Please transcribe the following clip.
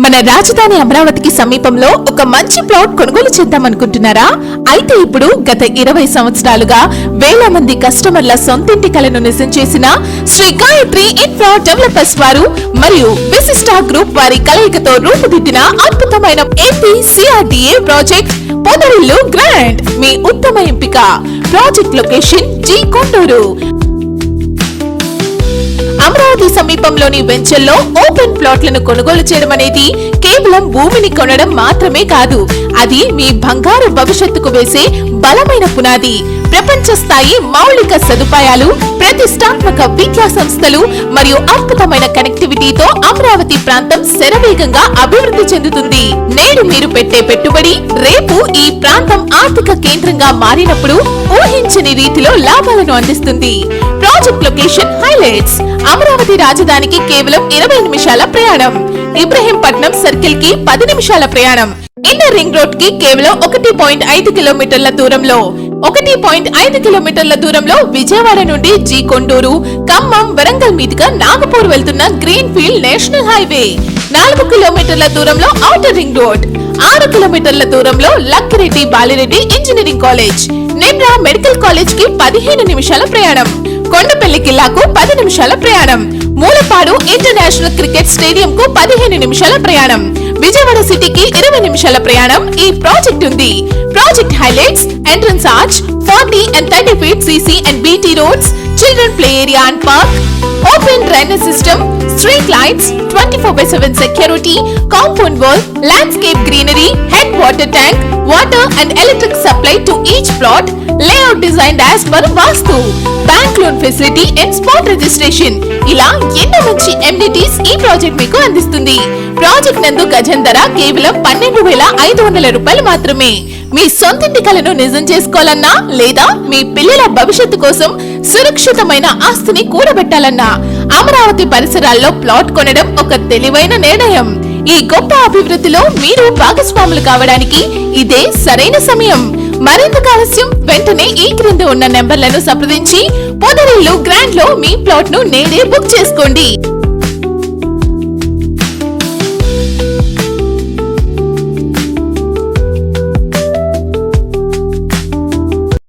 మన రాజధాని అమరావతికి సమీపంలో ఒక మంచి ప్లాట్ కొనుగోలు చేద్దామనుకుంటున్నారా? అయితే ఇప్పుడు గత 20 సంవత్సరాలుగా వేల మంది కస్టమర్ల సొంతింటి కలను నిజం చేసిన శ్రీ గాయత్రి ఇన్ఫ్రా డెవలపర్స్ వారు మరియు విశిష్ట గ్రూప్ వారి కలయికతో రూపుదిద్దిన అద్భుతమైన APCRDA ప్రాజెక్ట్ పొదరిల్లు గ్రాండ్ మీ ఉత్తమ ఎంపిక. Project location G Konduru. Amaravati సమీపంలోని వెంచర్లో ఓపెన్ ప్లాట్లను కొనుగోలు చేయడం అనేది కేవలం భూమిని కొనడం మాత్రమే కాదు, అది మీ బంగారు భవిష్యత్తుకు వేసే బలమైన పునాది. ప్రపంచ స్థాయి మౌలిక సదుపాయాలు, ప్రతిష్టాత్మక విద్యా సంస్థలు మరియు అద్భుతమైన కనెక్టివిటీతో అమరావతి ప్రాంతం శరవేగంగా అభివృద్ధి చెందుతుంది. నేడు మీరు పెట్టే పెట్టుబడి రేపు ఈ ప్రాంతం ఆర్థిక కేంద్రంగా మారినప్పుడు ఊహించని రీతిలో లాభాలను అందిస్తుంది. ప్రాజెక్ట్ లొకేషన్ హైలైట్స్: అమరావతి రాజధానికి కేవలం 20 నిమిషాల ప్రయాణం, ఇబ్రహీంపట్నం సర్కిల్ కి 10 నిమిషాల ప్రయాణం, ఇన్నర్ రింగ్ రోడ్ కి కేవలం 1.5 కిలోమీటర్ల దూరంలో, 1.5 కిలోమీటర్ల దూరంలో విజయవాడ నుండి జి కొండూరు, ఖమ్మం, వరంగల్ మీదుగా నాగపూర్ వెళ్తున్న గ్రీన్ ఫీల్డ్ నేషనల్ హైవే, 4 కిలోమీటర్ల దూరంలో ఔటర్ రింగ్ రోడ్, 6 కిలోమీటర్ల దూరంలో Lakkireddy Balireddy engineering college, Nimra medical college కి 15 నిమిషాల ప్రయాణం, కొండపల్లి కిల్లాకు 10 నిమిషాల ప్రయాణం, మూలపాడు ఇంటర్నేషనల్ క్రికెట్ స్టేడియం కు 15 నిమిషాల ప్రయాణం, విజయవాడ సిటీకి 20 నిమిషాల ప్రయాణం ఈ ప్రాజెక్ట్ ఉంది. Project highlights: entrance arch, 40 and 30 feet CC and BT roads, children play area and park, open drainage system, street lights, 24/7 security, compound wall, landscape greenery, head water tank, water and electric supply to each plot, layout designed as per Vastu, bank loan facility and spot registration. ఇలా ఎన్నో మంచి amenities ఈ project మీకు అందిస్తుంది. Project నందు గజం ధర కేవలం 12,500 రూపాయలు మాత్రమే. మీ సొంతింటి కలను నిజం చేసుకోవాలన్నా లేదా మీ పిల్లల భవిష్యత్తు కోసం సురక్షితమైన ఆస్తిని కూడబెట్టాలన్నా అమరావతి పరిసరాల్లో ప్లాట్ కొనడం ఒక తెలివైన నిర్ణయం. ఈ గొప్ప అభివృద్ధిలో మీరు భాగస్వాములు కావడానికి ఇదే సరైన సమయం. మరింత ఆలస్యం వెంటనే ఈ క్రింద ఉన్న నెంబర్లను సంప్రదించి పొదరిల్లు గ్రాండ్ లో మీ ప్లాట్ ను నేడే బుక్ చేసుకోండి.